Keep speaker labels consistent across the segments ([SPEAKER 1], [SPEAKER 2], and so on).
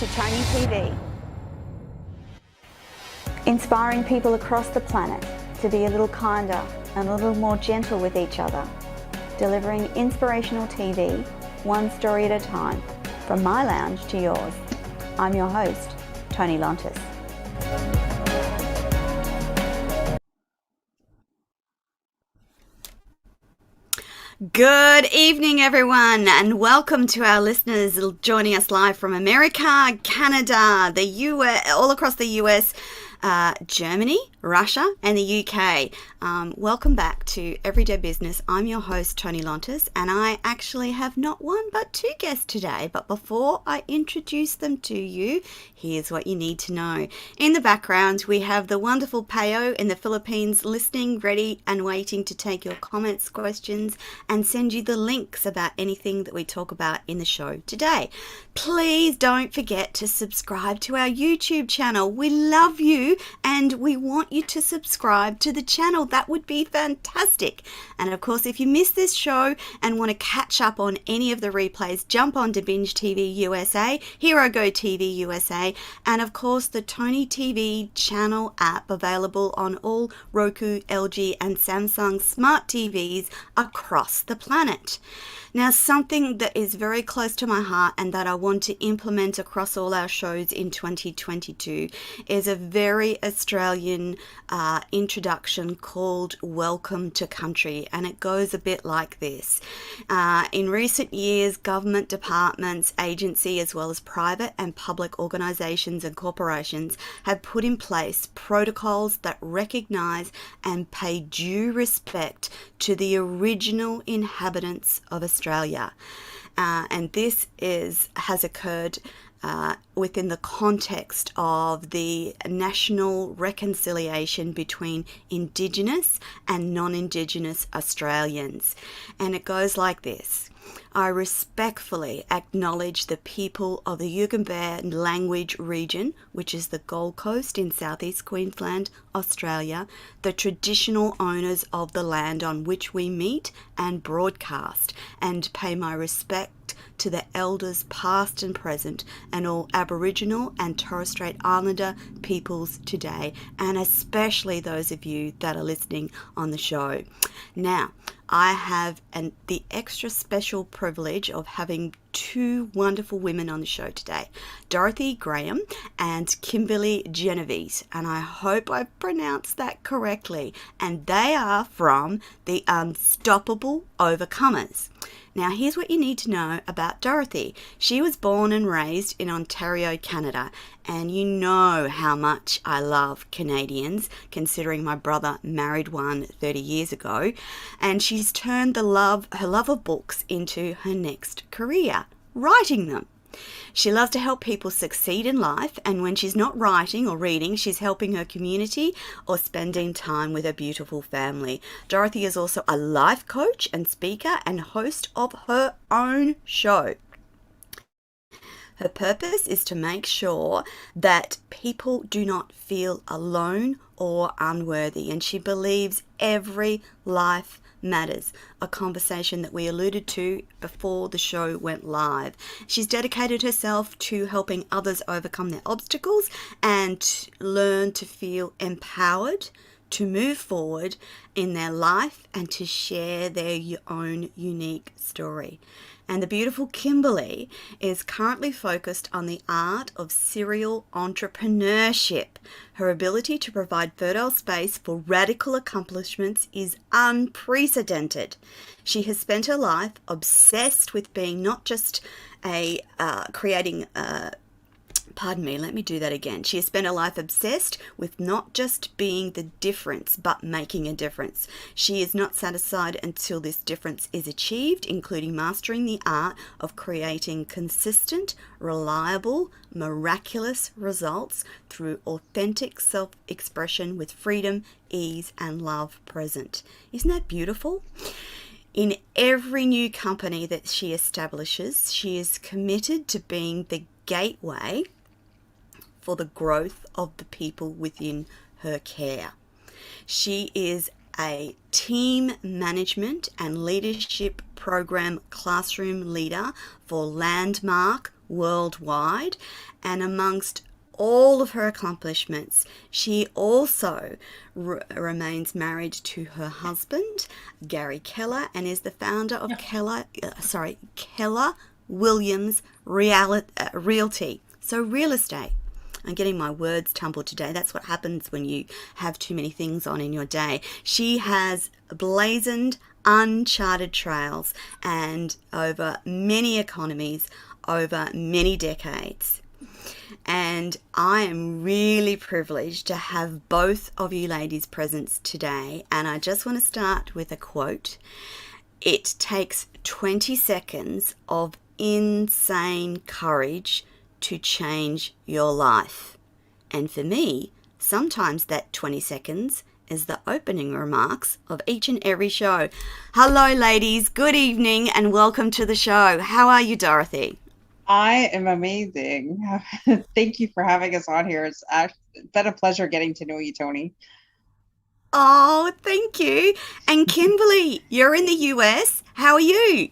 [SPEAKER 1] to Tony TV, inspiring people across the planet to be a little kinder and a little more gentle with each other, delivering inspirational TV, one story at a time, from my lounge to yours. I'm your host, Tony Lontis. Good evening, everyone, and welcome to our listeners joining us live from America, Canada, the US, all across the US, Germany, Russia, and the UK. Welcome back to Everyday Business. I'm your host, Tony Lontis, and I actually have not one but two guests today. But before I introduce them to you, here's what you need to know. In the background, we have the wonderful Payo in the Philippines listening, ready and waiting to take your comments, questions, and send you the links about anything that we talk about in the show today. Please don't forget to subscribe to our YouTube channel. We love you and we want you to subscribe to the channel. That would be fantastic. And of course, if you missed this show and want to catch up on any of the replays, jump on to Binge TV USA, Hero Go TV USA, and of course the Tony TV channel app available on all Roku, LG and Samsung smart TVs across the planet. Now, something that is very close to my heart and that I want to implement across all our shows in 2022 is a very Australian introduction called Welcome to Country, and it goes a bit like this. In recent years, government departments, agency, as well as private and public organisations and corporations have put in place protocols that recognise and pay due respect to the original inhabitants of Australia. And this has occurred within the context of the national reconciliation between Indigenous and non-Indigenous Australians. And it goes like this. I respectfully acknowledge the people of the Yugambeh language region, which is the Gold Coast in southeast Queensland, Australia, the traditional owners of the land on which we meet and broadcast, and pay my respect to the elders past and present and all Aboriginal and Torres Strait Islander peoples today, and especially those of you that are listening on the show. Now, I have the extra special privilege of having two wonderful women on the show today, Dorothy Graham and Kimberly Genovese, and I hope I pronounced that correctly, and they are from the Unstoppable Overcomers. Now, here's what you need to know about Dorothy. She was born and raised in Ontario, Canada, and you know how much I love Canadians, considering my brother married one 30 years ago, and she's turned her love of books into her next career, writing them. She loves to help people succeed in life, and when she's not writing or reading, she's helping her community or spending time with her beautiful family. Dorothy is also a life coach and speaker and host of her own show. Her purpose is to make sure that people do not feel alone or unworthy, and she believes every life matters, a conversation that we alluded to before the show went live. She's dedicated herself to helping others overcome their obstacles and learn to feel empowered to move forward in their life and to share their own unique story. And the beautiful Kimberly is currently focused on the art of serial entrepreneurship. Her ability to provide fertile space for radical accomplishments is unprecedented. She has spent her life obsessed with being not just She has spent her life obsessed with not just being the difference, but making a difference. She is not satisfied until this difference is achieved, including mastering the art of creating consistent, reliable, miraculous results through authentic self-expression with freedom, ease, and love present. Isn't that beautiful? In every new company that she establishes, she is committed to being the gateway for the growth of the people within her care. She is a team management and leadership program classroom leader for landmark worldwide. And amongst all of her accomplishments, she also remains married to her husband, Gary Keller, and is the founder of Keller Williams Realty. So real estate. I'm getting my words tumbled today. That's what happens when you have too many things on in your day. She has blazoned uncharted trails and over many economies, over many decades. And I am really privileged to have both of you ladies present today. And I just want to start with a quote. It takes 20 seconds of insane courage to change your life. And for me, sometimes that 20 seconds is the opening remarks of each and every show. Hello, ladies. Good evening and welcome to the show. How are you, Dorothy?
[SPEAKER 2] I am amazing. Thank you for having us on here. It's been a pleasure getting to know you, Tony.
[SPEAKER 1] Oh, thank you. And Kimberly, you're in the US. How are you?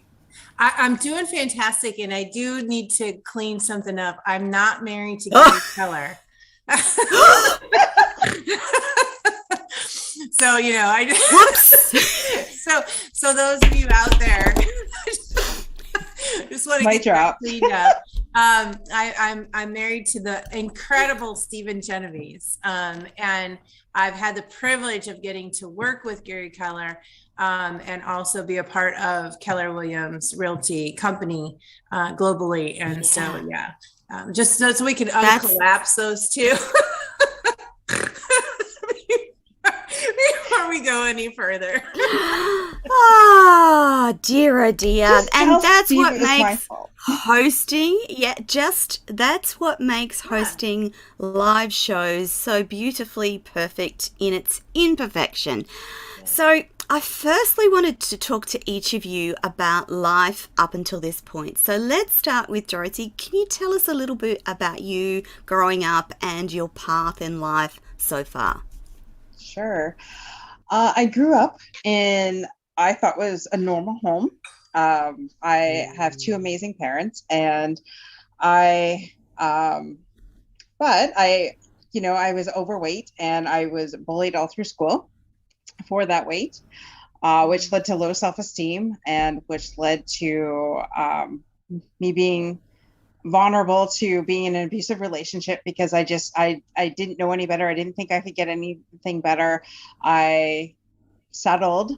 [SPEAKER 3] I'm doing fantastic, and I do need to clean something up. I'm not married to Gary Keller. So,
[SPEAKER 1] Whoops.
[SPEAKER 3] so those of you out there, just want to get that cleaned up. I'm married to the incredible Dorothy Genovese, and I've had the privilege of getting to work with Gary Keller, and also be a part of Keller Williams Realty Company globally. And just so we can uncollapse those two before we go any further.
[SPEAKER 1] Oh, dear, oh dear. And that's what makes hosting, that's what makes hosting live shows so beautifully perfect in its imperfection. So I firstly wanted to talk to each of you about life up until this point. So let's start with Dorothy. Can you tell us a little bit about you growing up and your path in life so far?
[SPEAKER 2] Sure. I grew up in, I thought was a normal home. I have two amazing parents, and I was overweight and I was bullied all through school for that weight, which led to low self-esteem and which led to me being vulnerable to being in an abusive relationship because I didn't know any better. I didn't think I could get anything better. I settled,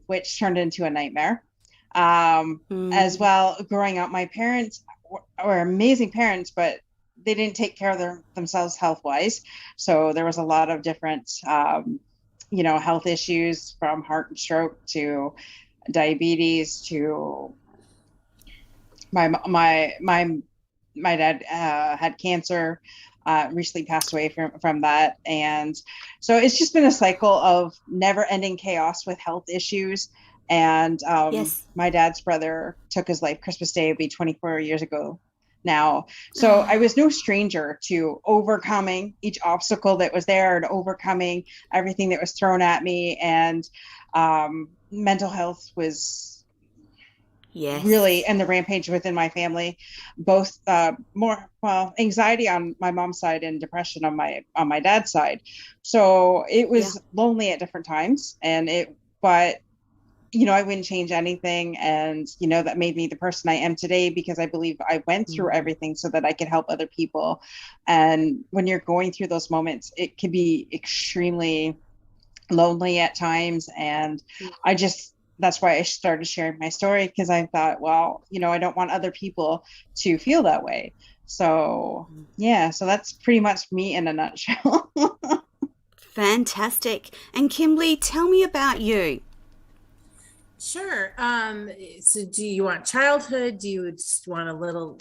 [SPEAKER 2] which turned into a nightmare. As well, growing up, my parents were amazing parents, but they didn't take care of themselves health-wise. So there was a lot of different, health issues, from heart and stroke to diabetes to my dad had cancer, recently passed away from that. And so it's just been a cycle of never ending chaos with health issues. And my dad's brother took his life Christmas Day. It'd be 24 years ago now. So I was no stranger to overcoming each obstacle that was there and overcoming everything that was thrown at me. And mental health was really and the rampage within my family, both anxiety on my mom's side and depression on my dad's side. So it was lonely at different times, but I wouldn't change anything. And that made me the person I am today, because I believe I went through everything so that I could help other people. And when you're going through those moments, it can be extremely lonely at times. And that's why I started sharing my story, because I thought, well, I don't want other people to feel that way. So, so that's pretty much me in a nutshell.
[SPEAKER 1] Fantastic. And Kimberly, tell me about you.
[SPEAKER 3] Sure. So do you want childhood? Do you just want a little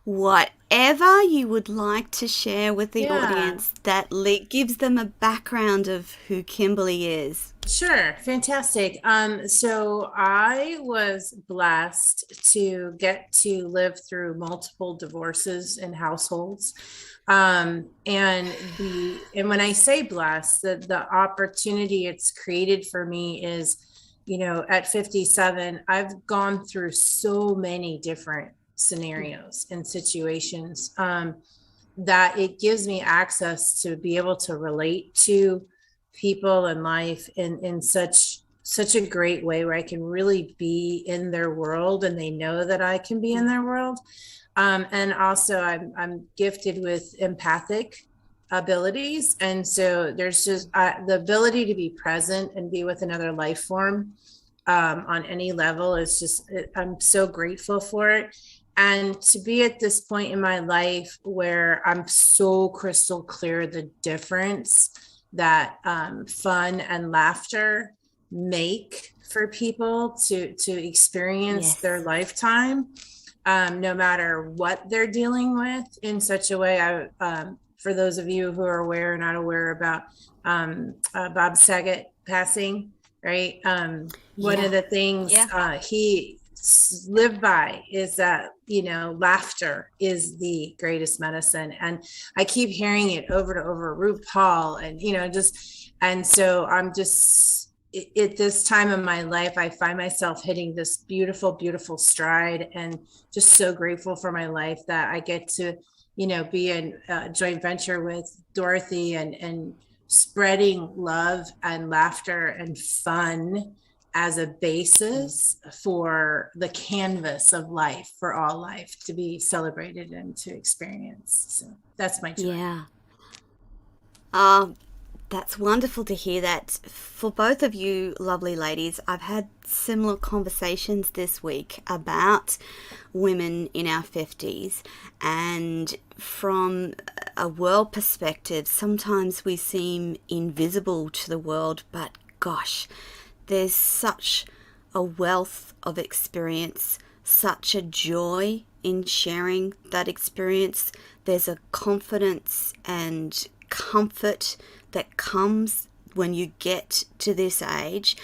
[SPEAKER 1] whatever you would like to share with the audience that gives them a background of who Kimberly is?
[SPEAKER 3] Sure. Fantastic. So I was blessed to get to live through multiple divorces in households. And when I say blessed, the opportunity it's created for me is, at 57, I've gone through so many different scenarios and situations, that it gives me access to be able to relate to people and life in such a great way, where I can really be in their world and they know that I can be in their world. And also I'm gifted with empathic abilities. And so there's just the ability to be present and be with another life form on any level is just, I'm so grateful for it. And to be at this point in my life where I'm so crystal clear the difference that fun and laughter make for people to experience their lifetime, no matter what they're dealing with, in such a way. For those of you who are aware or not aware about Bob Saget passing, right? One of the things he lived by is that, laughter is the greatest medicine. And I keep hearing it over and over, RuPaul, and, and so I'm just, at this time in my life, I find myself hitting this beautiful, beautiful stride, and just so grateful for my life that I get to, be in a joint venture with Dorothy and spreading love and laughter and fun as a basis for the canvas of life, for all life to be celebrated and to experience. So that's my joy.
[SPEAKER 1] Yeah. That's wonderful to hear that. For both of you lovely ladies, I've had similar conversations this week about women in our 50s, and from a world perspective, sometimes we seem invisible to the world, but gosh, there's such a wealth of experience, such a joy in sharing that experience. There's a confidence and comfort that comes when you get to this age.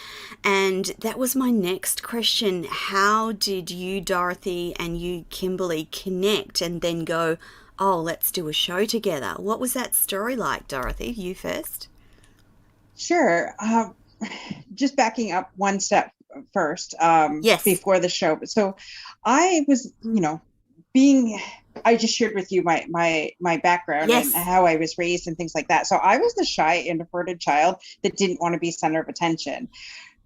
[SPEAKER 1] And that was my next question. How did you, Dorothy, and you, Kimberly, connect and then go, oh, let's do a show together? What was that story like, Dorothy? You first.
[SPEAKER 2] Sure. Just backing up one step first, before the show. So I was, I just shared with you my background and how I was raised and things like that. So I was the shy, introverted child that didn't want to be center of attention.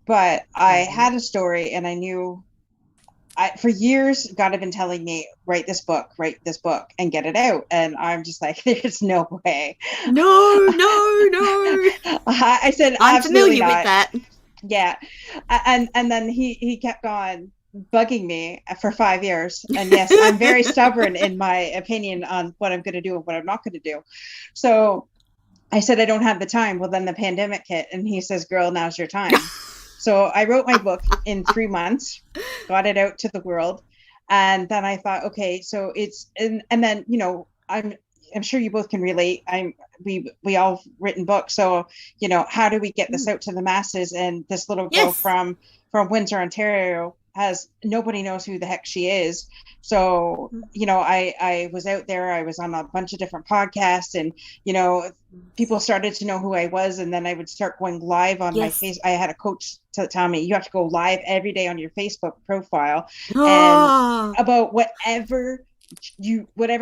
[SPEAKER 2] But I had a story, and I knew for years, God had been telling me, write this book, and get it out. And I'm just like, there's no way.
[SPEAKER 1] No.
[SPEAKER 2] I said,
[SPEAKER 1] I'm
[SPEAKER 2] absolutely
[SPEAKER 1] familiar
[SPEAKER 2] not.
[SPEAKER 1] with that.
[SPEAKER 2] Yeah. And then he kept on bugging me for 5 years. And yes, I'm very stubborn in my opinion on what I'm going to do and what I'm not going to do. So I said, I don't have the time. Well, then the pandemic hit, and he says, girl, now's your time. So I wrote my book in 3 months, got it out to the world. And then I thought, okay, so it's, and then, I'm sure you both can relate. We all written books. So, how do we get this out to the masses? And this little girl from Windsor, Ontario, nobody knows who the heck she is. So, I was out there, I was on a bunch of different podcasts, and, people started to know who I was. And then I would start going live on my face. I had a coach to tell me, you have to go live every day on your Facebook profile and about whatever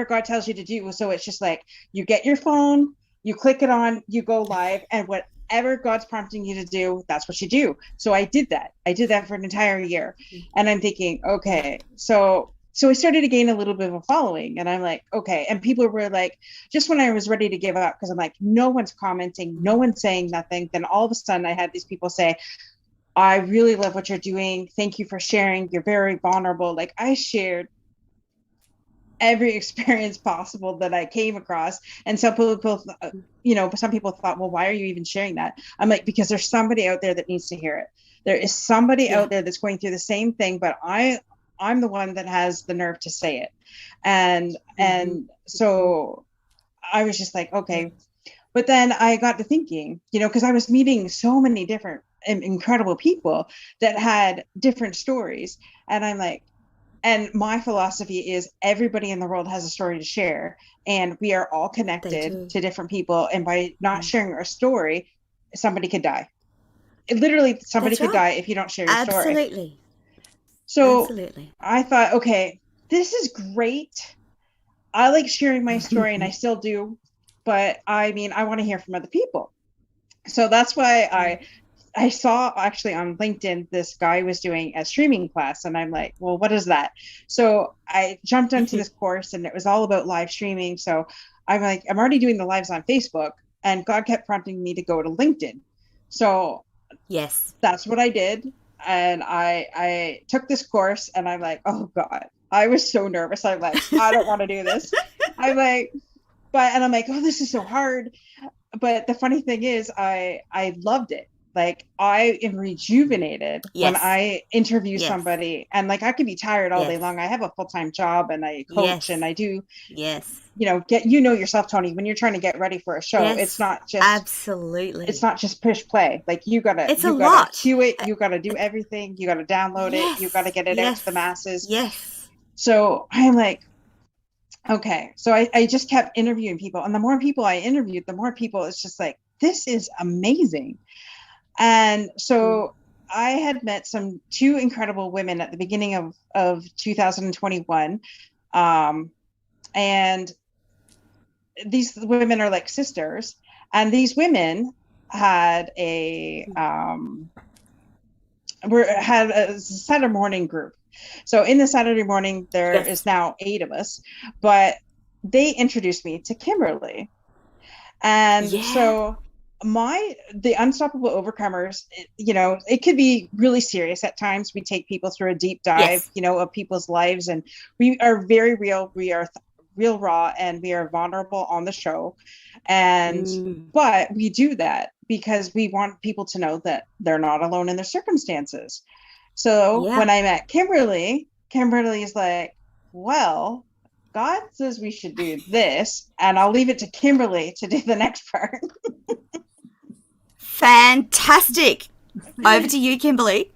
[SPEAKER 2] God tells you to do. So it's just like, you get your phone, you click it on, you go live, and whatever God's prompting you to do, that's what you do. So I did that for an entire year. And I'm thinking, okay, so I started to gain a little bit of a following, and I'm like, okay. And people were like, just when I was ready to give up, because I'm like, no one's commenting, no one's saying nothing. Then all of a sudden I had these people say, I really love what you're doing. Thank you for sharing. You're very vulnerable. Like, I shared every experience possible that I came across. And some people, some people thought, well, why are you even sharing that? I'm like, because there's somebody out there that needs to hear it. There is somebody out there that's going through the same thing, but I'm the one that has the nerve to say it. And so I was just like, okay. But then I got to thinking, because I was meeting so many different incredible people that had different stories. And I'm like, and my philosophy is everybody in the world has a story to share, and we are all connected to different people. And by not sharing our story, somebody could die. Somebody could die if you don't share your story.
[SPEAKER 1] Absolutely.
[SPEAKER 2] So I thought, okay, this is great. I like sharing my story and I still do, but I mean, I want to hear from other people. So that's why I saw actually on LinkedIn, this guy was doing a streaming class, and I'm like, well, what is that? So I jumped into this course, and it was all about live streaming. So I'm like, I'm already doing the lives on Facebook, and God kept prompting me to go to LinkedIn. So
[SPEAKER 1] yes,
[SPEAKER 2] that's what I did. And I took this course, and I'm like, oh God, I was so nervous. I'm like, I don't want to do this. I'm like, and I'm like, oh, this is so hard. But the funny thing is, I loved it. Like, I am rejuvenated when I interview somebody, and like, I could be tired all day long. I have a full-time job, and I coach, and I do, you know, yourself, Tony, when you're trying to get ready for a show, it's not just
[SPEAKER 1] absolutely,
[SPEAKER 2] it's not just push play. Like, you gotta cue it, you gotta do everything, you gotta download it, you gotta get it out to the masses. So I'm like, okay. So I just kept interviewing people, and the more people I interviewed, the more people, it's just like, this is amazing. And so I had met two incredible women at the beginning of 2021. And these women are like sisters. And these women had had a Saturday morning group. So in the Saturday morning, there is now 8 of us, but they introduced me to Kimberly. And so the Unstoppable Overcomers, you know, it could be really serious at times. We take people through a deep dive, you know, of people's lives, and we are very real. We are real raw, and we are vulnerable on the show. And but we do that because we want people to know that they're not alone in their circumstances. So when I met Kimberly is like, well, God says we should do this, and I'll leave it to Kimberly to do the next part.
[SPEAKER 1] Fantastic. Over to you, Kimberly.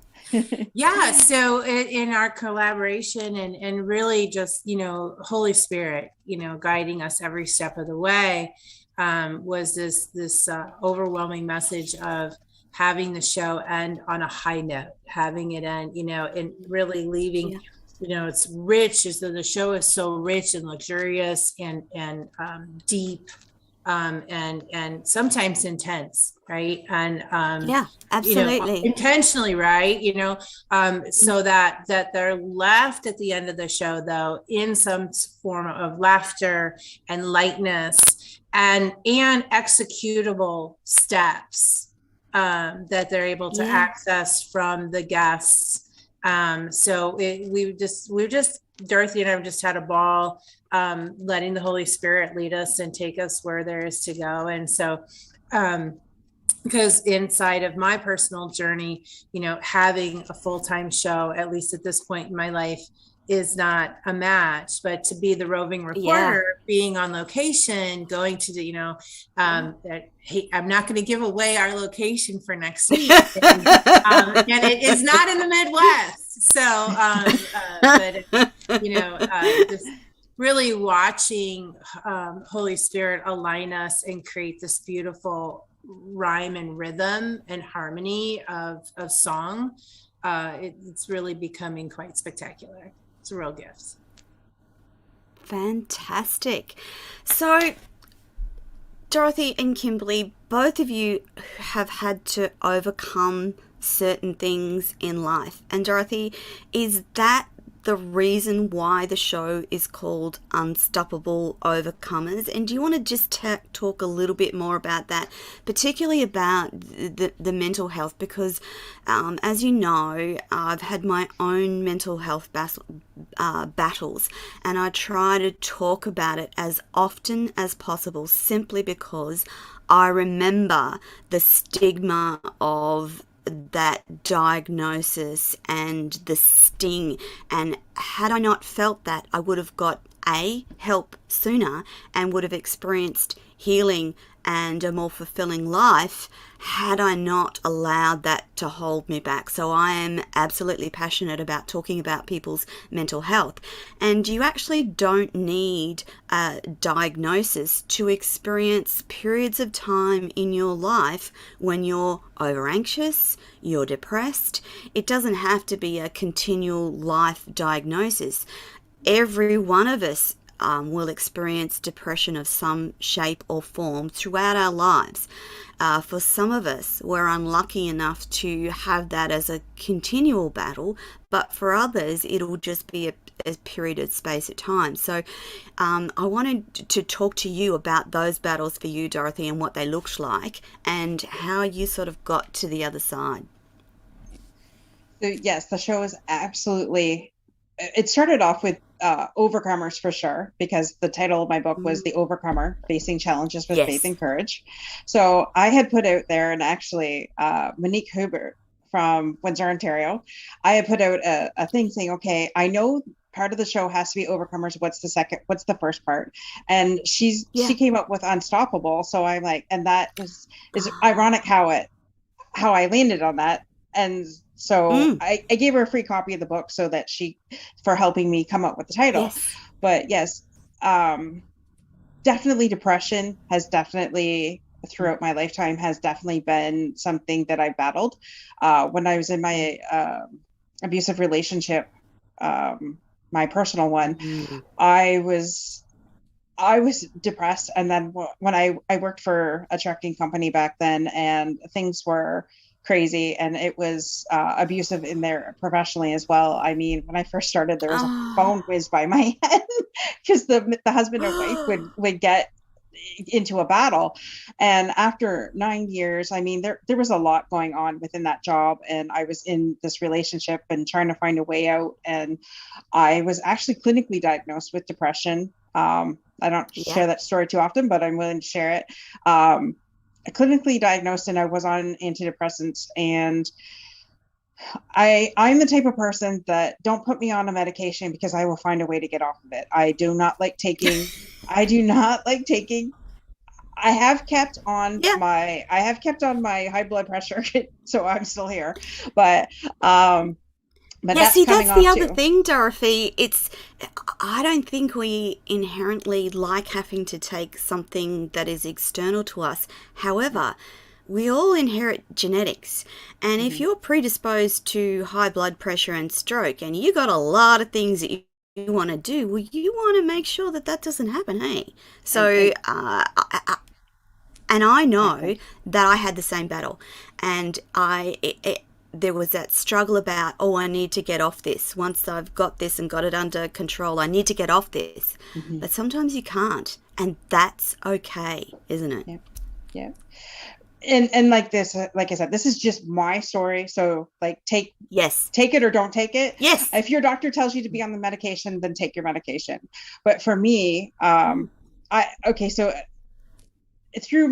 [SPEAKER 3] Yeah. So in our collaboration and really just, you know, Holy Spirit, you know, guiding us every step of the way, was this overwhelming message of having the show end on a high note, having it end, you know, and really leaving, you know, it's rich, as though the show is so rich and luxurious and deep, and sometimes intense, right? And
[SPEAKER 1] absolutely,
[SPEAKER 3] you know, intentionally, right? You know, so that they're left at the end of the show, though, in some form of laughter and lightness and executable steps that they're able to access from the guests. So we just Dorothy and I have just had a ball, letting the Holy Spirit lead us and take us where there is to go. And so, because inside of my personal journey, you know, having a full-time show, at least at this point in my life, is not a match, but to be the roving reporter, being on location, going to the, you know, hey, I'm not going to give away our location for next week. And it is not in the Midwest. So, but, you know, just really watching Holy Spirit align us and create this beautiful rhyme and rhythm and harmony of song. It's really becoming quite spectacular. It's a real gift.
[SPEAKER 1] Fantastic. So, Dorothy and Kimberly, both of you have had to overcome certain things in life. And Dorothy, is that the reason why the show is called Unstoppable Overcomers? And do you want to just talk a little bit more about that, particularly about the mental health? Because as you know, I've had my own mental health battles, and I try to talk about it as often as possible, simply because I remember the stigma of that diagnosis and the sting, and had I not felt that, I would have got help sooner and would have experienced healing and a more fulfilling life had I not allowed that to hold me back. So I am absolutely passionate about talking about people's mental health. And you actually don't need a diagnosis to experience periods of time in your life when you're over anxious, you're depressed. It doesn't have to be a continual life diagnosis. every one of us will experience depression of some shape or form throughout our lives. For some of us, we're unlucky enough to have that as a continual battle, but for others, it'll just be a period of space at time. So I wanted to talk to you about those battles for you, Dorothy, and what they looked like and how you sort of got to the other side.
[SPEAKER 2] So yes, the show is absolutely, it started off with overcomers for sure, because the title of my book was The Overcomer, Facing Challenges with Faith and Courage. So I had put out there, and actually Monique Hubert from Windsor, Ontario, I had put out a thing saying, okay, I know part of the show has to be overcomers. What's the first part? And she came up with unstoppable. So I'm like, and that is ironic how I landed on that. And so I gave her a free copy of the book so that for helping me come up with the title.
[SPEAKER 1] Yes.
[SPEAKER 2] But yes, definitely depression has definitely throughout my lifetime has definitely been something that I battled. When I was in my abusive relationship, my personal one, I was depressed. And then when I worked for a trucking company back then, and things were crazy, and it was abusive in there professionally as well. I mean, when I first started, there was a phone whizzed by my head because the husband and wife would get into a battle. And after 9 years, I mean, there was a lot going on within that job, and I was in this relationship and trying to find a way out. And I was actually clinically diagnosed with depression. I don't share that story too often, but I'm willing to share it. Clinically diagnosed, and I was on antidepressants, and I'm the type of person that don't put me on a medication, because I will find a way to get off of it. I do not like taking I have kept on my high blood pressure, so I'm still here. But that's
[SPEAKER 1] the other thing, Dorothy. I don't think we inherently like having to take something that is external to us. However, we all inherit genetics. And if you're predisposed to high blood pressure and stroke, and you got a lot of things that you want to do, well, you want to make sure that doesn't happen, hey? So, and I know that I had the same battle. And there was that struggle about, I need to get off this. Once I've got this and got it under control, I need to get off this. But sometimes you can't, and that's okay, isn't it?
[SPEAKER 2] Yeah. And like this, like I said, this is just my story. So take it or don't take it.
[SPEAKER 1] Yes.
[SPEAKER 2] If your doctor tells you to be on the medication, then take your medication. But for me, so through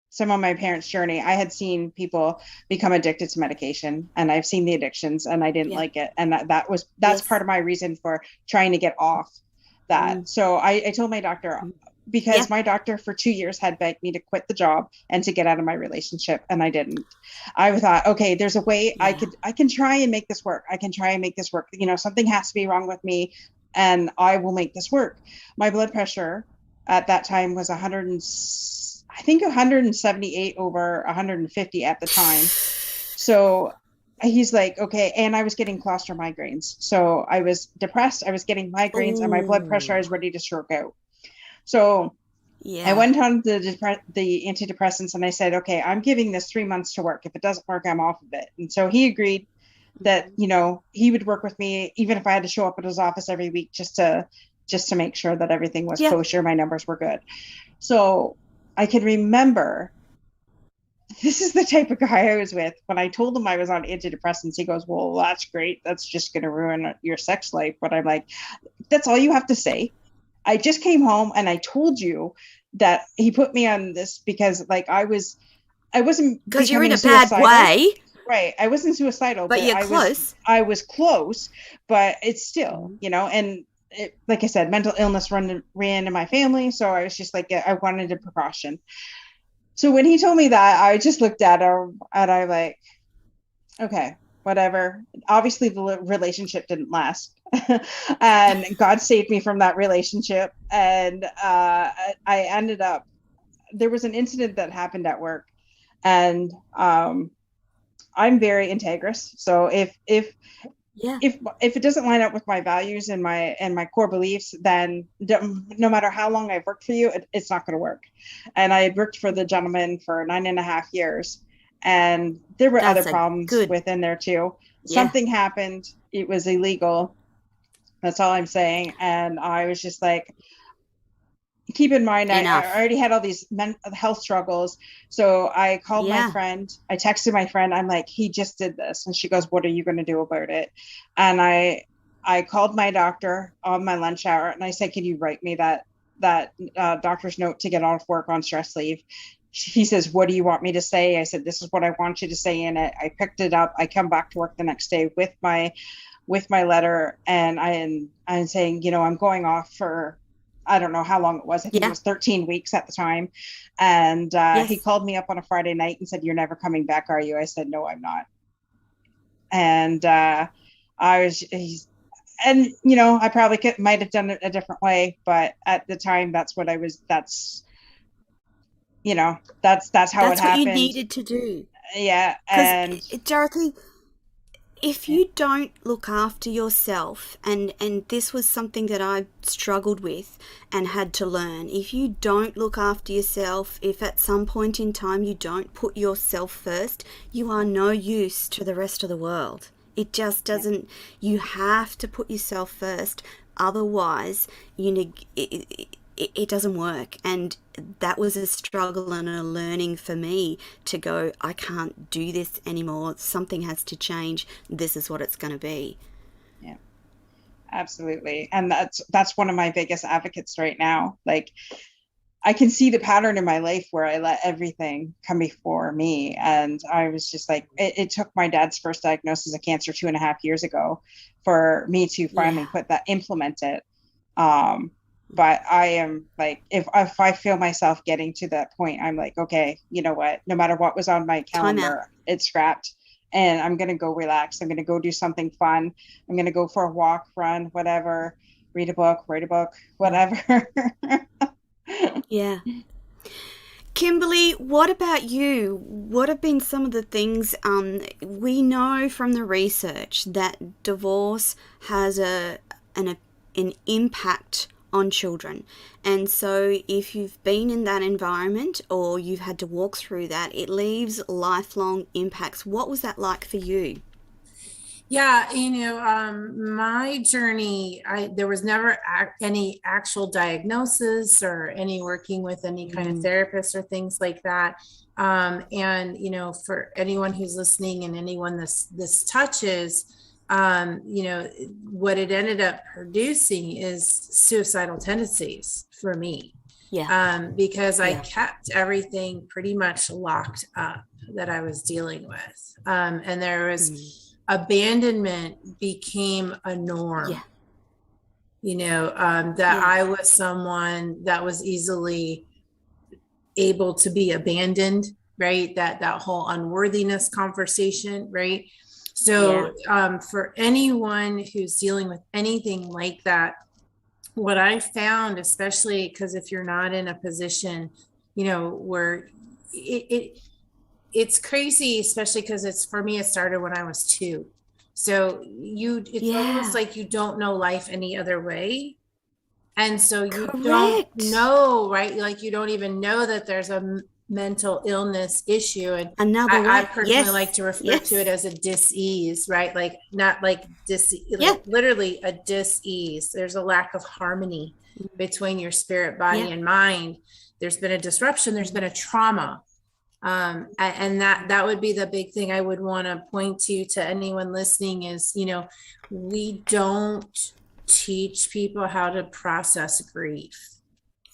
[SPEAKER 2] some of my parents' journey, I had seen people become addicted to medication, and I've seen the addictions, and I didn't like it. And that's part of my reason for trying to get off that. So I told my doctor, because my doctor for 2 years had begged me to quit the job and to get out of my relationship, and I didn't. I thought, okay, there's a way I can try and make this work. I can try and make this work. Something has to be wrong with me, and I will make this work. My blood pressure at that time was 178 over 150 at the time. So he's like, okay. And I was getting cluster migraines. So I was depressed. I was getting migraines, and my blood pressure is ready to stroke out. So I went on the antidepressants, and I said, okay, I'm giving this 3 months to work. If it doesn't work, I'm off of it. And so he agreed that, he would work with me, even if I had to show up at his office every week, just to make sure that everything was kosher. My numbers were good. So I can remember, this is the type of guy I was with. When I told him I was on antidepressants, he goes, well, that's great. That's just going to ruin your sex life. But I'm like, that's all you have to say. I just came home and I told you that he put me on this because I wasn't
[SPEAKER 1] because you're in a bad way.
[SPEAKER 2] Right. I wasn't suicidal,
[SPEAKER 1] but you're close.
[SPEAKER 2] I was close, but it's still, and like I said, mental illness ran in my family. So I was just like, I wanted a precaution. So when he told me that, I just looked at him and I'm like, okay, whatever. Obviously the relationship didn't last. And God saved me from that relationship. And I ended up, there was an incident that happened at work, and I'm very integrous. So if
[SPEAKER 1] Yeah.
[SPEAKER 2] if it doesn't line up with my values and my core beliefs, then no matter how long I've worked for you, it's not going to work. And I had worked for the gentleman for 9.5 years, and there were other
[SPEAKER 1] That's a
[SPEAKER 2] problems
[SPEAKER 1] good,
[SPEAKER 2] within there too.
[SPEAKER 1] yeah,
[SPEAKER 2] Something happened. It was illegal. That's all I'm saying. And I was just like, keep in mind, I
[SPEAKER 1] enough.
[SPEAKER 2] already had all these health struggles. So I called my
[SPEAKER 1] Yeah.
[SPEAKER 2] friend. I texted my friend. I'm like, he just did this. And she goes, what are you going to do about it? And I called my doctor on my lunch hour, and I said, can you write me that doctor's note to get off work on stress leave? He says, what do you want me to say? I said, this is what I want you to say in it. I picked it up. I come back to work the next day with my letter, and I'm saying, I'm going off for, I don't know how long it was. I think it was 13 weeks at the time. And he called me up on a Friday night and said, you're never coming back, are you? I said, no, I'm not. And I probably might have done it a different way, but at the time, that's how
[SPEAKER 1] That's
[SPEAKER 2] it
[SPEAKER 1] what you
[SPEAKER 2] happened.
[SPEAKER 1] needed to do.
[SPEAKER 2] Yeah.
[SPEAKER 1] And Dorothy, if you don't look after yourself, and this was something that I struggled with and had to learn, if you don't look after yourself, if at some point in time you don't put yourself first, you are no use to the rest of the world. It just doesn't, you have to put yourself first, otherwise it doesn't work. And that was a struggle and a learning for me to go, I can't do this anymore. Something has to change. This is what it's going to be.
[SPEAKER 2] Yeah, absolutely. And that's one of my biggest advocates right now. Like, I can see the pattern in my life where I let everything come before me. And I was just like, it took my dad's first diagnosis of cancer 2.5 years ago for me to finally implement it. But I am like, if I feel myself getting to that point, I'm like, okay, you know what? No matter what was on my calendar, it's scrapped, and I'm going to go relax. I'm going to go do something fun. I'm going to go for a walk, run, whatever, read a book, write a book, whatever.
[SPEAKER 1] Yeah. Kimberly, what about you? What have been some of the things we know from the research that divorce has an impact on children? And so if you've been in that environment or you've had to walk through that, it leaves lifelong impacts. What was that like for you?
[SPEAKER 3] Yeah, my journey, there was never any actual diagnosis or any working with any kind of therapist or things like that. And, for anyone who's listening and anyone this touches, what it ended up producing is suicidal tendencies for me.
[SPEAKER 1] Yeah.
[SPEAKER 3] Because I kept everything pretty much locked up that I was dealing with. And there was abandonment became a norm. I was someone that was easily able to be abandoned, right? That whole unworthiness conversation, right? So for anyone who's dealing with anything like that, what I found, especially because if you're not in a position, where it's crazy, especially because for me, it started when I was 2. So it's almost like you don't know life any other way. And so you don't know, right? Like you don't even know that there's a mental illness issue. And I personally like to refer to it as a dis-ease, right? Like not like literally a dis-ease. There's a lack of harmony between your spirit, body, and mind. There's been a disruption. There's been a trauma. And that would be the big thing I would want to point to anyone listening is, we don't teach people how to process grief.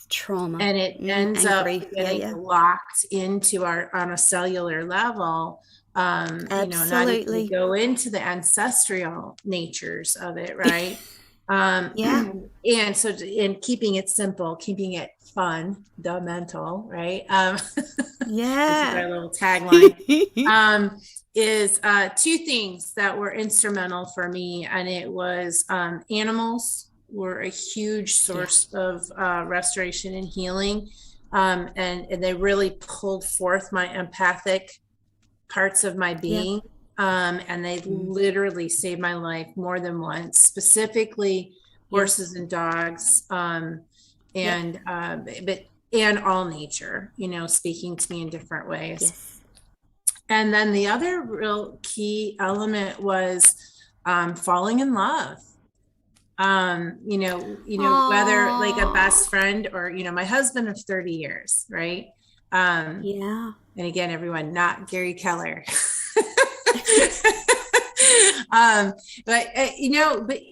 [SPEAKER 1] Trauma.
[SPEAKER 3] And it ends up getting locked into on a cellular level. Not even go into the ancestral natures of it, right? And so in keeping it simple, keeping it fun, the mental, right? This is our little tagline. Is 2 things that were instrumental for me, and it was animals were a huge source of restoration and healing, and they really pulled forth my empathic parts of my being. And they literally saved my life more than once, specifically horses and dogs, and all nature, speaking to me in different ways.
[SPEAKER 1] Yes.
[SPEAKER 3] And then the other real key element was falling in love. Whether like a best friend or, my husband of 30 years, right?
[SPEAKER 1] Yeah.
[SPEAKER 3] And again, everyone, not Gary Keller. But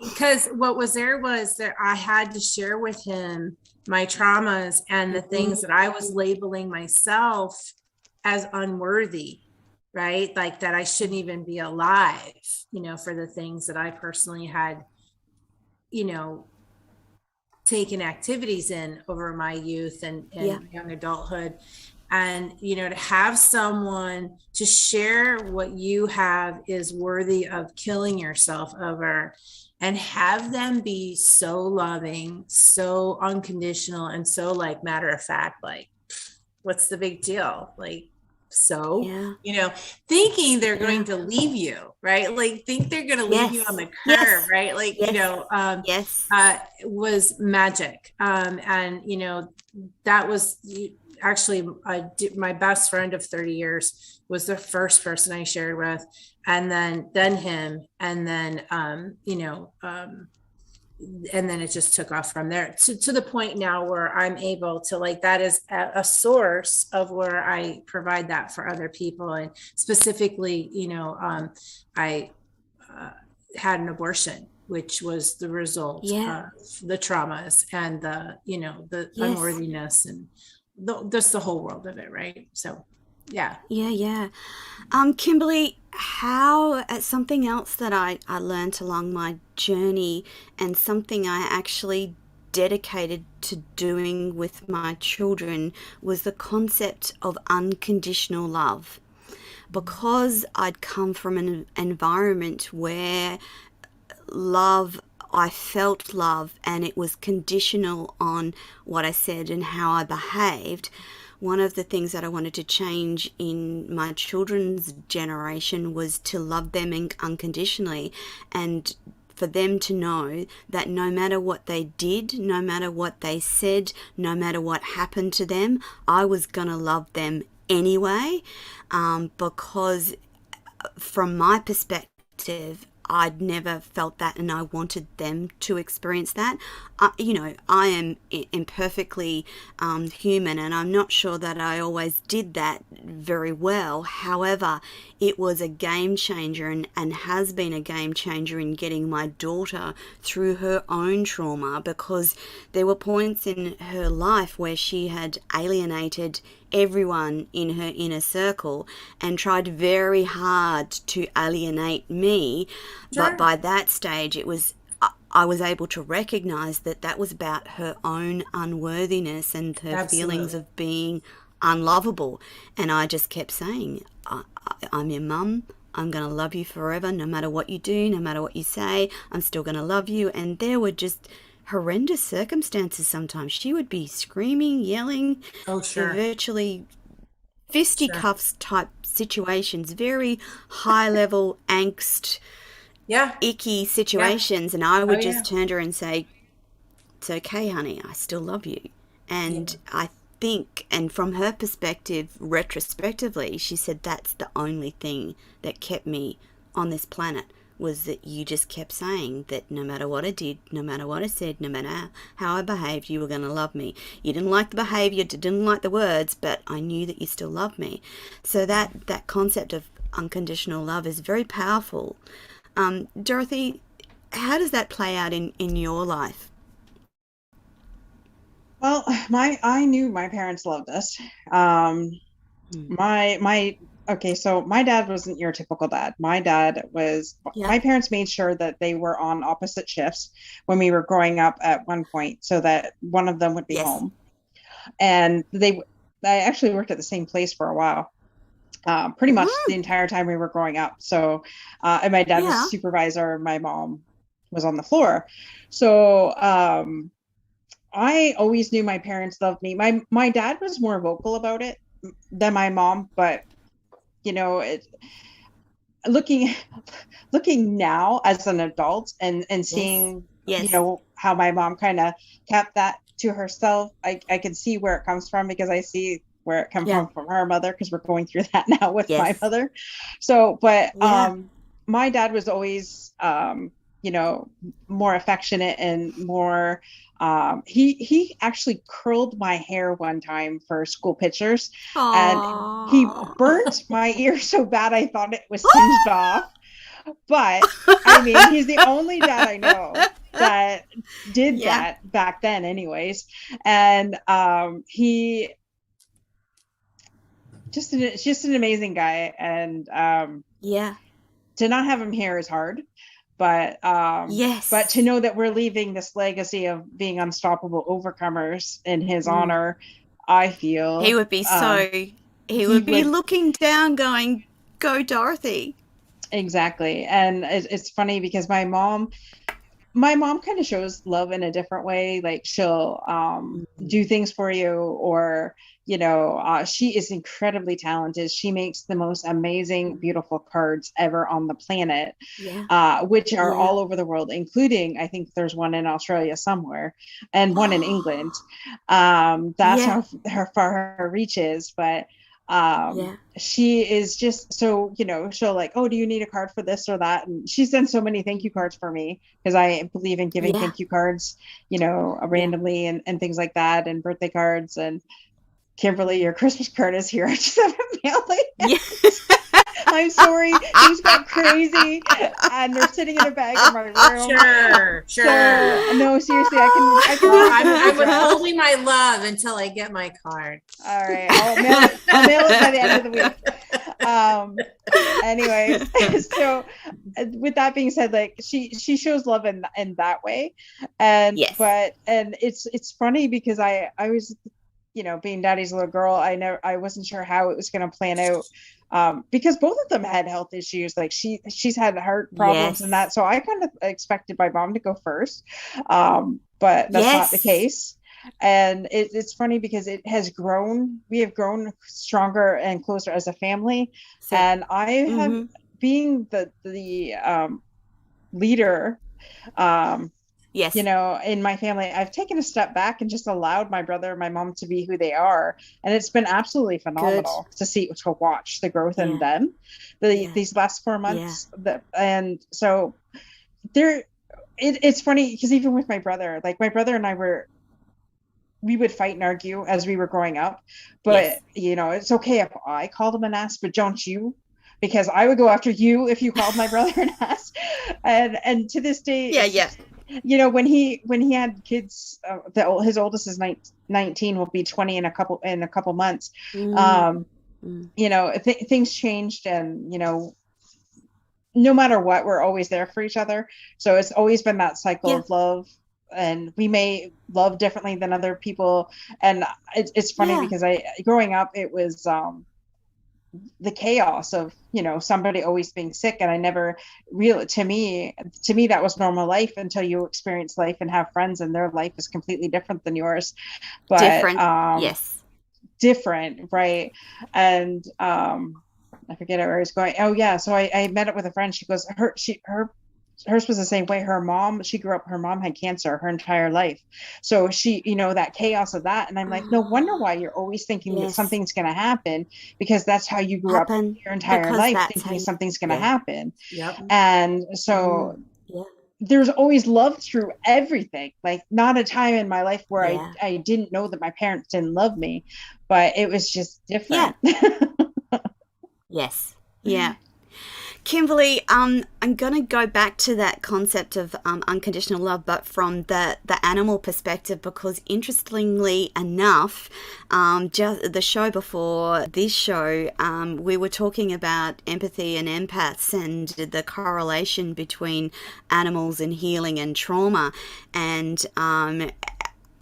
[SPEAKER 3] because what was there was that I had to share with him my traumas and the things that I was labeling myself as unworthy, right? Like that I shouldn't even be alive, for the things that I personally had, taken activities in over my youth and young adulthood. And, to have someone to share what you have is worthy of killing yourself over, and have them be so loving, so unconditional, and so like matter of fact, like, what's the big deal? Like, thinking they're going to leave you, right? Like think they're going to leave you on the curb, right? Like, was magic. And, that was actually my best friend of 30 years was the first person I shared with, and then him, and then, and then it just took off from there to the point now where I'm able to, like, that is a source of where I provide that for other people. And specifically, I had an abortion, which was the result of the traumas and the unworthiness and just the whole world of it. Right. So, yeah.
[SPEAKER 1] Kimberly, something else that I learned along my journey, and something I actually dedicated to doing with my children, was the concept of unconditional love. Because I'd come from an environment where I felt love, and it was conditional on what I said and how I behaved. One of the things that I wanted to change in my children's generation was to love them unconditionally, and for them to know that no matter what they did, no matter what they said, no matter what happened to them, I was going to love them anyway, because from my perspective, I'd never felt that, and I wanted them to experience that. I am imperfectly human, and I'm not sure that I always did that very well. However, it was a game changer, and has been a game changer in getting my daughter through her own trauma, because there were points in her life where she had alienated everyone in her inner circle and tried very hard to alienate me. Sure. But by that stage, I was able to recognize that was about her own unworthiness and her feelings of being unlovable. And I just kept saying, I'm your mum. I'm going to love you forever, no matter what you do, no matter what you say. I'm still going to love you. And there were just horrendous circumstances sometimes. She would be screaming, yelling, virtually fisticuffs type situations, very high level angst, icky situations. And I would just turn to her and say, it's okay, honey, I still love you. And I think, and from her perspective, retrospectively, she said that's the only thing that kept me on this planet, was that you just kept saying that no matter what I did, no matter what I said, no matter how I behaved, you were going to love me. You didn't like the behavior, didn't like the words, but I knew that you still loved me. So that concept of unconditional love is very powerful. Dorothy, how does that play out in your life?
[SPEAKER 2] Well, I knew my parents loved us. Okay, so my dad wasn't your typical dad. My dad was, my parents made sure that they were on opposite shifts when we were growing up at one point, so that one of them would be home. And I actually worked at the same place for a while, pretty much the entire time we were growing up. So, and my dad was supervisor, my mom was on the floor. So, I always knew my parents loved me. My dad was more vocal about it than my mom, but looking looking now as an adult and seeing,
[SPEAKER 1] Yes.
[SPEAKER 2] how my mom kind of kept that to herself, I can see where it comes from, because I see where it comes from her mother, because we're going through that now with my mother. So, but my dad was always, more affectionate and more, he actually curled my hair one time for school pictures.
[SPEAKER 1] Aww.
[SPEAKER 2] And he burnt my ear so bad I thought it was singed off. But I mean, he's the only dad I know that did that back then anyways. And he just an amazing guy. And to not have him here is hard. But but to know that we're leaving this legacy of being unstoppable overcomers in his honor, I feel
[SPEAKER 1] he would be he would be looking down going, "Go Dorothy."
[SPEAKER 2] Exactly. And it's funny because my mom kind of shows love in a different way. Like, she'll do things for you, or she is incredibly talented. She makes the most amazing, beautiful cards ever on the planet, which are all over the world, including, I think there's one in Australia somewhere, and one in England. That's how far her reach is. But she is just so, she'll like, oh, do you need a card for this or that? And she sends so many thank you cards for me, because I believe in giving thank you cards, randomly and things like that, and birthday cards. And Kimberly, your Christmas card is here. I just haven't mailed it. I'm sorry, things got crazy, and they're sitting in a bag in my room.
[SPEAKER 3] Sure.
[SPEAKER 2] So, no, seriously, I
[SPEAKER 3] would hold my love until I get my card.
[SPEAKER 2] All right, I'll mail it by the end of the week. Anyway, so with that being said, like, she shows love in that way, and and it's funny because I was, being daddy's little girl, I wasn't sure how it was going to plan out. Because both of them had health issues. Like, she's had heart problems and that. So I kind of expected my mom to go first. But that's not the case. And it's funny because it has grown. We have grown stronger and closer as a family. And I have, being the leader, in my family, I've taken a step back and just allowed my brother and my mom to be who they are. And it's been absolutely phenomenal to watch the growth in them these last 4 months. And so it's funny because even with my brother, like, my brother and I we would fight and argue as we were growing up, but it's okay if I called him an ass, but don't you, because I would go after you if you called my brother an ass. And to this day, when he had kids, his oldest is 19, will be 20 in a couple months. Things changed, and no matter what, we're always there for each other. So it's always been that cycle of love, and we may love differently than other people. And it's funny because growing up, it was the chaos of somebody always being sick, and I never to me that was normal life until you experience life and have friends, and their life is completely different than yours. But different, right? And I forget where I was going. So I met up with a friend. She goes, hers was the same way. Her mom had cancer her entire life. So she, that chaos of that. And I'm like, no wonder why you're always thinking that something's going to happen, because that's how you grew up your entire life, thinking something's going to happen. And so there's always love through everything. Like, not a time in my life where I didn't know that my parents didn't love me, but it was just different.
[SPEAKER 1] Kimberly, I'm going to go back to that concept of unconditional love, but from the animal perspective, because interestingly enough, just the show before this show, we were talking about empathy and empaths and the correlation between animals and healing and trauma. And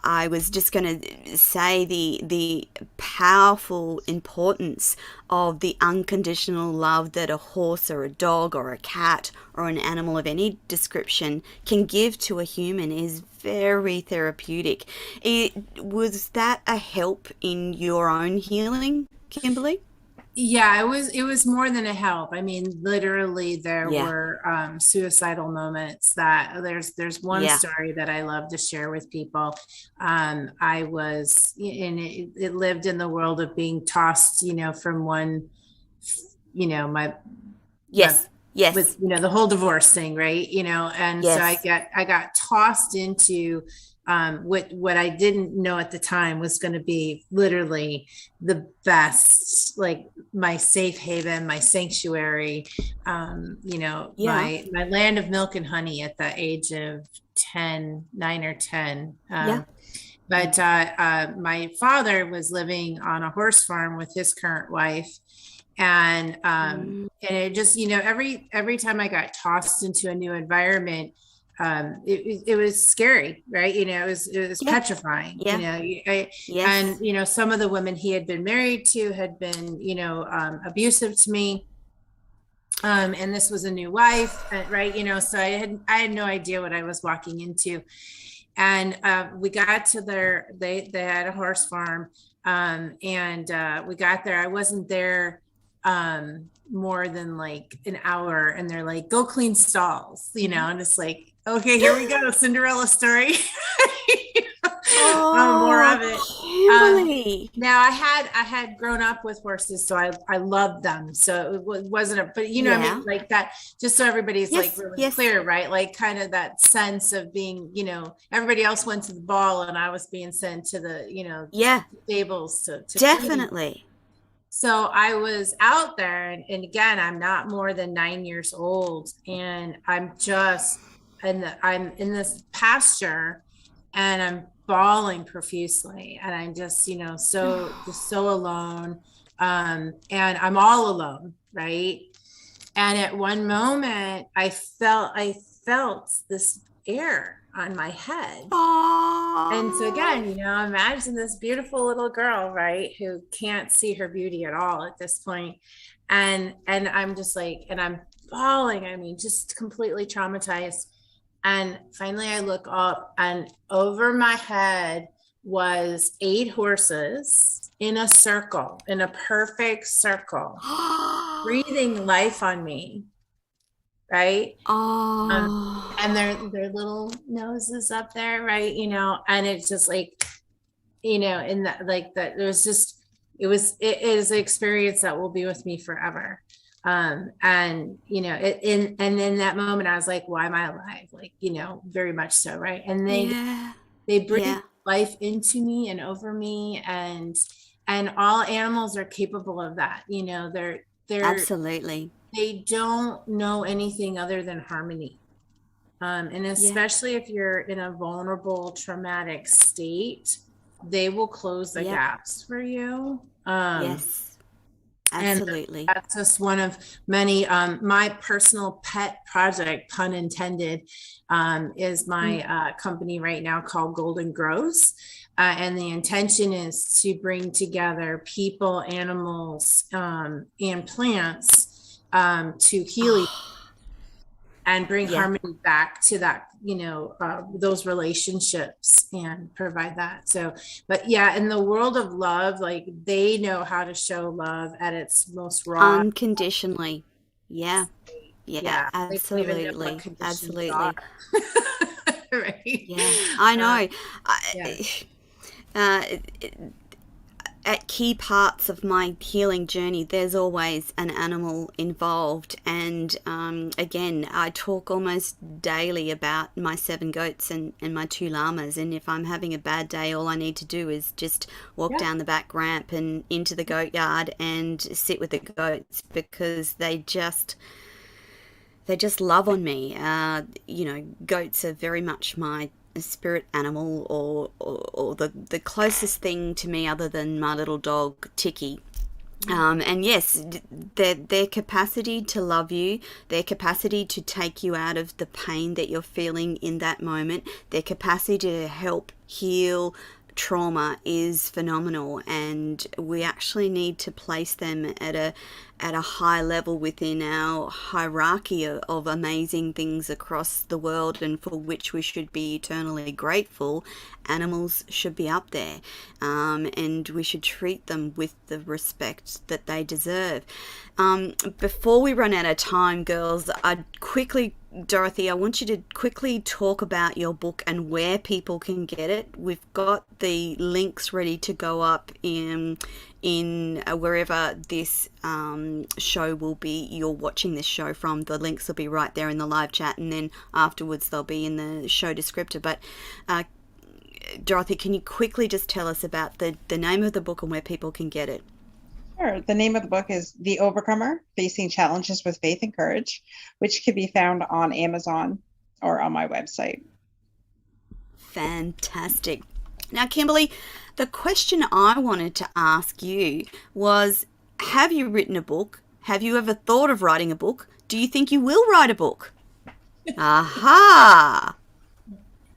[SPEAKER 1] I was just going to say the powerful importance of the unconditional love that a horse or a dog or a cat or an animal of any description can give to a human is very therapeutic. Was that a help in your own healing, Kimberly?
[SPEAKER 3] Yeah, it was more than a help. I mean, literally there
[SPEAKER 1] Yeah.
[SPEAKER 3] were suicidal moments that there's one
[SPEAKER 1] Yeah.
[SPEAKER 3] story that I love to share with people. I was and it lived in the world of being tossed, from one, my
[SPEAKER 1] Yes.
[SPEAKER 3] with
[SPEAKER 1] Yes.
[SPEAKER 3] the whole divorce thing, right? And so I
[SPEAKER 1] Yes.
[SPEAKER 3] got tossed into what I didn't know at the time was going to be literally the best, like my safe haven, my sanctuary,
[SPEAKER 1] Yeah.
[SPEAKER 3] my land of milk and honey at the age of 9 or 10.
[SPEAKER 1] Yeah.
[SPEAKER 3] But my father was living on a horse farm with his current wife, and it just, every time I got tossed into a new environment, it was scary, right? It was
[SPEAKER 1] Yeah.
[SPEAKER 3] petrifying.
[SPEAKER 1] Yeah.
[SPEAKER 3] And
[SPEAKER 1] Yes.
[SPEAKER 3] some of the women he had been married to had been abusive to me. And this was a new wife, right? So I had no idea what I was walking into. And we got to they had a horse farm, and we got there. I wasn't there more than like an hour, and they're like, go clean stalls, and it's like, okay, here we go, Cinderella story. More
[SPEAKER 1] Oh,
[SPEAKER 3] of it.
[SPEAKER 1] Kimberly.
[SPEAKER 3] Now I had grown up with horses, so I loved them. So it wasn't but what I
[SPEAKER 1] Yeah.
[SPEAKER 3] mean, like that, just so everybody's like
[SPEAKER 1] Yes.
[SPEAKER 3] really
[SPEAKER 1] Yes.
[SPEAKER 3] clear, right? Like kind of that sense of being, everybody else went to the ball and I was being sent to the,
[SPEAKER 1] Yeah.
[SPEAKER 3] stables to clean.
[SPEAKER 1] Definitely.
[SPEAKER 3] So I was out there, and again, I'm not more than 9 years old, and I'm in this pasture, and I'm bawling profusely, and I'm just, so alone, and I'm all alone, right? And at one moment, I felt this air on my head.
[SPEAKER 1] Oh.
[SPEAKER 3] And so again, imagine this beautiful little girl, right, who can't see her beauty at all at this point. And I'm just like, and I'm bawling, I mean, just completely traumatized. And finally I look up, and over my head was 8 horses in a circle, in a perfect circle, breathing life on me, right?
[SPEAKER 1] Oh.
[SPEAKER 3] And their little noses up there, right? And it's just like, in that, like that, it is an experience that will be with me forever. And in that moment I was like, why am I alive? Like, very much so, right? And
[SPEAKER 1] Yeah.
[SPEAKER 3] they breathe
[SPEAKER 1] Yeah.
[SPEAKER 3] life into me and over me, and all animals are capable of that. They're
[SPEAKER 1] Absolutely.
[SPEAKER 3] they don't know anything other than harmony. And especially if you're in a vulnerable, traumatic state, they will close the gaps for you.
[SPEAKER 1] Yes, absolutely.
[SPEAKER 3] And that's just one of many. My personal pet project, pun intended, is my company right now called Golden Grows. And the intention is to bring together people, animals, and plants to heal and bring harmony back to that, those relationships, and provide that. So, but yeah, in the world of love, like they know how to show love at its most raw.
[SPEAKER 1] Unconditionally. Yeah. Yeah,
[SPEAKER 3] They don't even know what
[SPEAKER 1] absolutely.
[SPEAKER 3] conditions
[SPEAKER 1] Absolutely.
[SPEAKER 3] are. Right?
[SPEAKER 1] Yeah, I know. At key parts of my healing journey, there's always an animal involved. And again, I talk almost daily about my 7 goats and my 2 llamas. And if I'm having a bad day, all I need to do is just walk down the back ramp and into the goat yard and sit with the goats, because they just love on me. Goats are very much my spirit animal, or the closest thing to me other than my little dog Tiki. And yes, their capacity to love you, their capacity to take you out of the pain that you're feeling in that moment, their capacity to help heal trauma is phenomenal, and we actually need to place them at a high level within our hierarchy of amazing things across the world, and for which we should be eternally grateful. Animals should be up there, and we should treat them with the respect that they deserve. Before we run out of time, girls, Dorothy, I want you to quickly talk about your book and where people can get it. We've got the links ready to go up in wherever this show will be. You're watching this show from. The links will be right there in the live chat, and then afterwards they'll be in the show descriptor. But Dorothy, can you quickly just tell us about the name of the book and where people can get it?
[SPEAKER 2] Sure. The name of the book is The Overcomer, Facing Challenges with Faith and Courage, which can be found on Amazon or on my website.
[SPEAKER 1] Fantastic. Now, Kimberly, the question I wanted to ask you was, have you written a book? Have you ever thought of writing a book? Do you think you will write a book? Aha!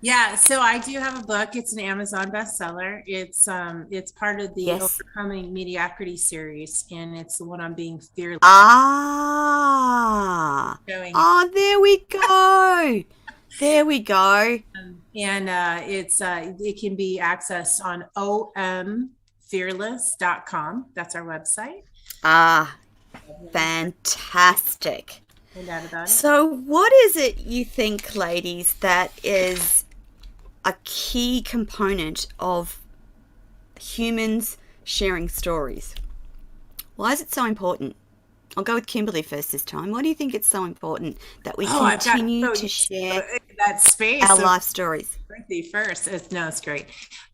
[SPEAKER 3] Yeah, so I do have a book. It's an Amazon bestseller. It's part of the Overcoming Mediocrity series, and it's the one on being fearless.
[SPEAKER 1] There we go. There we go.
[SPEAKER 3] And it can be accessed on omfearless.com. That's our website.
[SPEAKER 1] Fantastic. So what is it you think, ladies, that is a key component of humans sharing stories? Why is it so important? I'll go with Kimberly first this time. Why do you think it's so important that we continue to share
[SPEAKER 3] that space
[SPEAKER 1] our life stories?
[SPEAKER 3] First, it's great.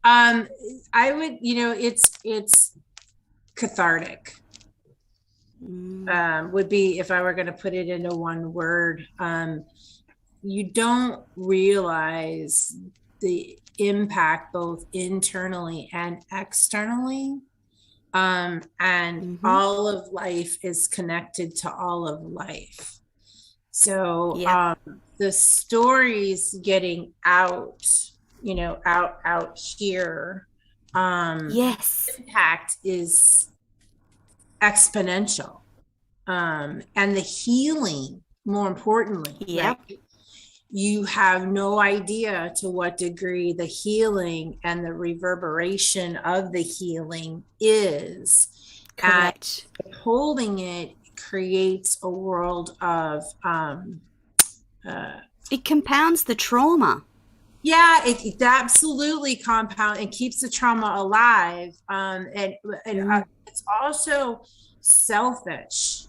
[SPEAKER 3] I would, it's cathartic. Would be, if I were going to put it into one word. You don't realize the impact both internally and externally. And all of life is connected to all of life. So the stories getting out, out here, impact is exponential. And the healing, more importantly, right? You have no idea to what degree the healing and the reverberation of the healing is.
[SPEAKER 1] Correct.
[SPEAKER 3] And holding it creates a world of
[SPEAKER 1] it compounds the trauma.
[SPEAKER 3] Yeah, it absolutely compounds and keeps the trauma alive. And it's also selfish,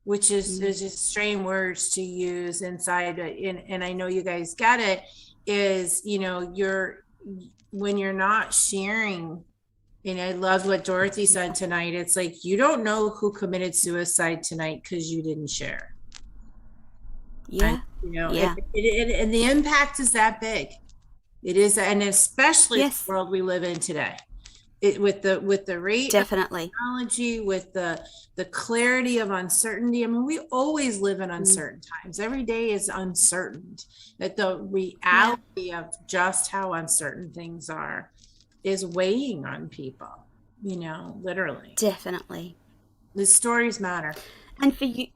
[SPEAKER 3] which is just strange words to use inside it. And I know you guys get it, is, when you're not sharing. And I love what Dorothy said tonight. It's like, you don't know who committed suicide tonight because you didn't share.
[SPEAKER 1] Yeah.
[SPEAKER 3] And, and the impact is that big. It is, and especially the world we live in today. With the rate
[SPEAKER 1] definitely
[SPEAKER 3] of technology, with the clarity of uncertainty. I mean, we always live in uncertain times. Every day is uncertain. That the reality of just how uncertain things are is weighing on people, literally.
[SPEAKER 1] Definitely.
[SPEAKER 3] The stories matter.
[SPEAKER 1] And for you,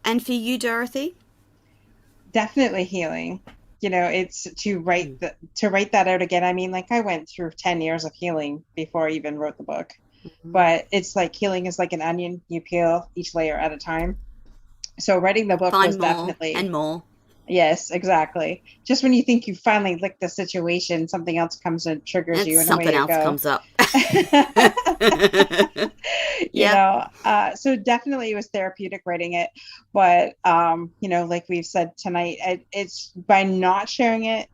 [SPEAKER 1] and for you, Dorothy?
[SPEAKER 2] Definitely healing. It's to write that out again. I mean, like, I went through 10 years of healing before I even wrote the book. But it's like healing is like an onion. You peel each layer at a time. So writing the book was definitely
[SPEAKER 1] and more.
[SPEAKER 2] Yes, exactly. Just when you think you finally licked the situation, something else comes and triggers you, and
[SPEAKER 1] something
[SPEAKER 2] away you
[SPEAKER 1] else comes up.
[SPEAKER 2] So definitely it was therapeutic writing it, but like we've said tonight, it's by not sharing it,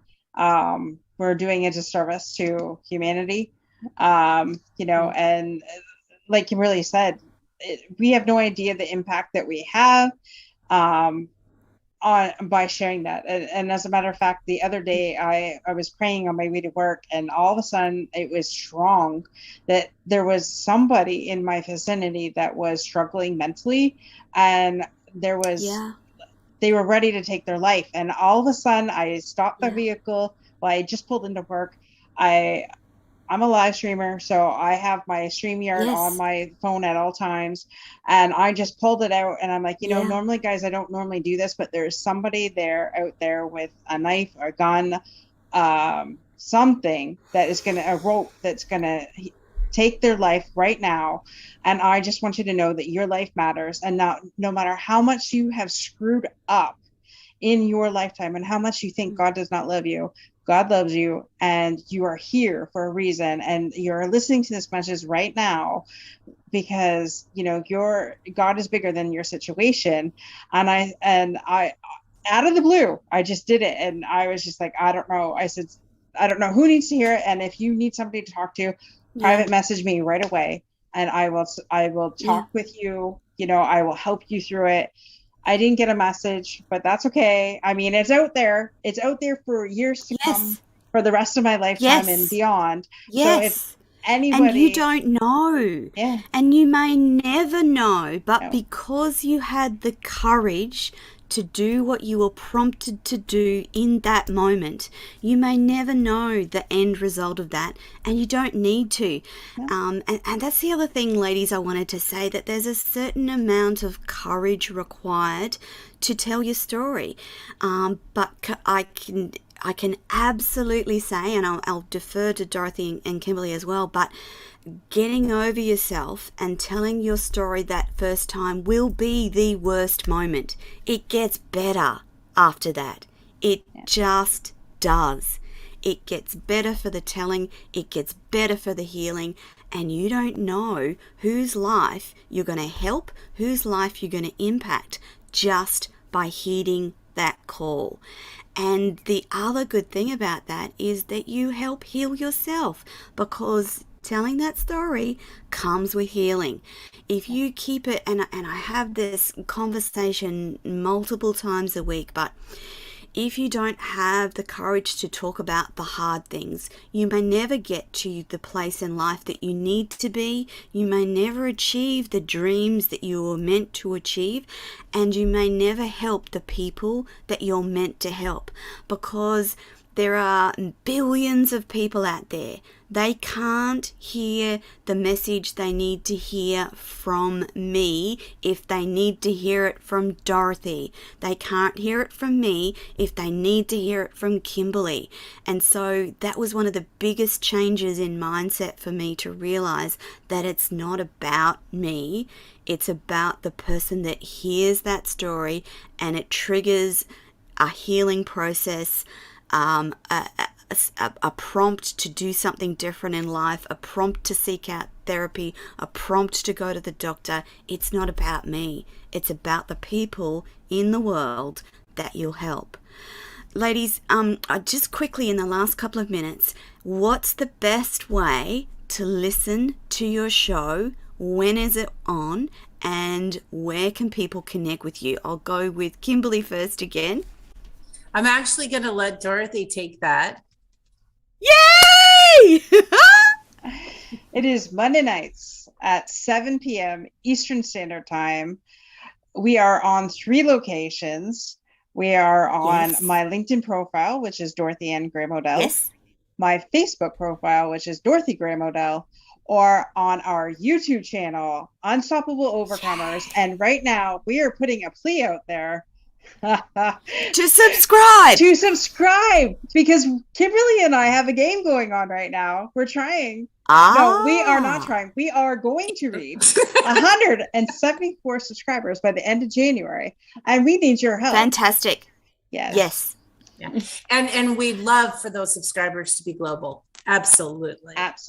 [SPEAKER 2] we're doing a disservice to humanity. And like Kimberly said, we have no idea the impact that we have by sharing that. And as a matter of fact, the other day I was praying on my way to work, and all of a sudden it was strong that there was somebody in my vicinity that was struggling mentally, and there was they were ready to take their life. And all of a sudden I stopped the vehicle. Well, I just pulled into work. I I'm a live streamer, so I have my StreamYard on my phone at all times, and I just pulled it out, and I'm like, normally, guys, I don't normally do this, but there's somebody out there with a knife or a gun, something that is a rope that's gonna take their life right now, and I just want you to know that your life matters, and no matter how much you have screwed up in your lifetime and how much you think God does not love you, God loves you, and you are here for a reason, and you're listening to this message right now because your God is bigger than your situation. And I out of the blue, I just did it, and I was just like, I don't know. I said, I don't know who needs to hear it, and if you need somebody to talk to, private message me right away, and I will talk with you. I will help you through it. I didn't get a message, but that's okay. I mean, it's out there. It's out there for years to come, for the rest of my lifetime and beyond. So if anybody,
[SPEAKER 1] and you don't know, and you may never know, but because you had the courage to do what you were prompted to do in that moment, you may never know the end result of that, and you don't need to. And that's the other thing, ladies, I wanted to say, that there's a certain amount of courage required to tell your story. But I can absolutely say, and I'll defer to Dorothy and Kimberly as well, but getting over yourself and telling your story that first time will be the worst moment. It gets better after that. It just does. It gets better for the telling. It gets better for the healing. And you don't know whose life you're going to help, whose life you're going to impact just by heeding that call. And the other good thing about that is that you help heal yourself, because telling that story comes with healing. If you keep it, and I have this conversation multiple times a week, but if you don't have the courage to talk about the hard things, you may never get to the place in life that you need to be. You may never achieve the dreams that you were meant to achieve, and you may never help the people that you're meant to help, because there are billions of people out there. They can't hear the message they need to hear from me if they need to hear it from Dorothy. They can't hear it from me if they need to hear it from Kimberly. And so that was one of the biggest changes in mindset for me, to realize that it's not about me. It's about the person that hears that story, and it triggers a healing process, a prompt to do something different in life, a prompt to seek out therapy, a prompt to go to the doctor. It's not about me. It's about the people in the world that you'll help. Ladies, just quickly in the last couple of minutes, what's the best way to listen to your show? When is it on? And where can people connect with you? I'll go with Kimberly first again.
[SPEAKER 3] I'm actually going to let Dorothy take that.
[SPEAKER 1] Yay!
[SPEAKER 2] It is Monday nights at 7 p.m. Eastern Standard Time. We are on 3 locations. We are on my LinkedIn profile, which is Dorothy and Graham O'Dell. My Facebook profile, which is Dorothy Graham O'Dell, or on our YouTube channel, Unstoppable Overcomers. And right now we are putting a plea out there
[SPEAKER 1] to subscribe,
[SPEAKER 2] because Kimberly and I have a game going on right now. We're trying. No, we are not trying. We are going to reach 174 subscribers by the end of January, and we need your help.
[SPEAKER 1] Fantastic.
[SPEAKER 2] Yes.
[SPEAKER 3] Yeah. And we'd love for those subscribers to be global. Absolutely.
[SPEAKER 1] That's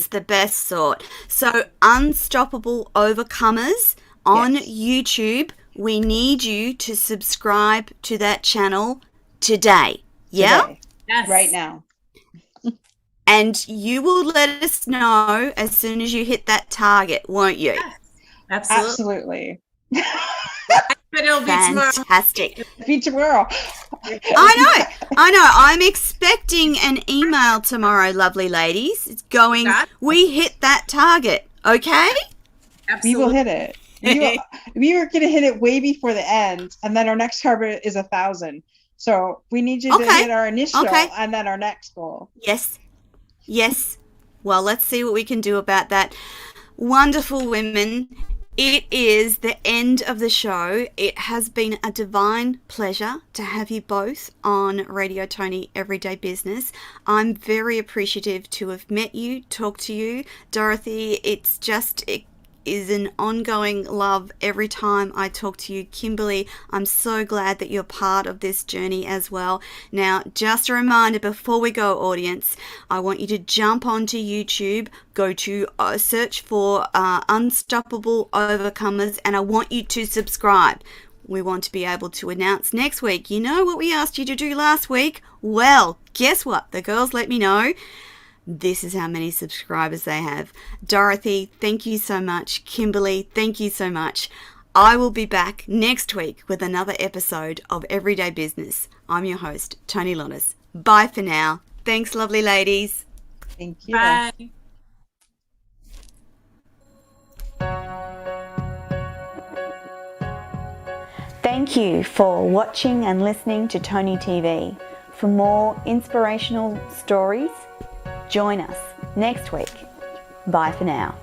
[SPEAKER 1] the best sort. So Unstoppable Overcomers on YouTube. We need you to subscribe to that channel today. Yeah?
[SPEAKER 3] Yes.
[SPEAKER 2] Right now.
[SPEAKER 1] And you will let us know as soon as you hit that target, won't you?
[SPEAKER 3] Yes. Absolutely. But it'll be
[SPEAKER 1] fantastic.
[SPEAKER 2] It'll be tomorrow.
[SPEAKER 1] I know. I'm expecting an email tomorrow, lovely ladies. It's going, we hit that target, okay?
[SPEAKER 2] We
[SPEAKER 3] Absolutely.
[SPEAKER 2] will hit it. We were going to hit it way before the end, and then our next target is 1,000. So we need you to hit our initial and then our next goal.
[SPEAKER 1] Yes. Yes. Well, let's see what we can do about that. Wonderful women. It is the end of the show. It has been a divine pleasure to have you both on Radio Tony Everyday Business. I'm very appreciative to have met you, talked to you. Dorothy, it is an ongoing love every time I talk to you. Kimberly, I'm so glad that you're part of this journey as well. Now, just a reminder before we go, audience, I want you to jump onto YouTube, go to search for Unstoppable Overcomers, and I want you to subscribe. We want to be able to announce next week. You know what we asked you to do last week? Well, guess what? The girls let me know. This is how many subscribers they have. Dorothy, thank you so much. Kimberly, thank you so much. I will be back next week with another episode of Everyday Business. I'm your host, Tony Lonis. Bye for now. Thanks, lovely ladies.
[SPEAKER 2] Thank you.
[SPEAKER 3] Bye.
[SPEAKER 1] Thank you for watching and listening to Tony TV. For more inspirational stories, join us next week. Bye for now.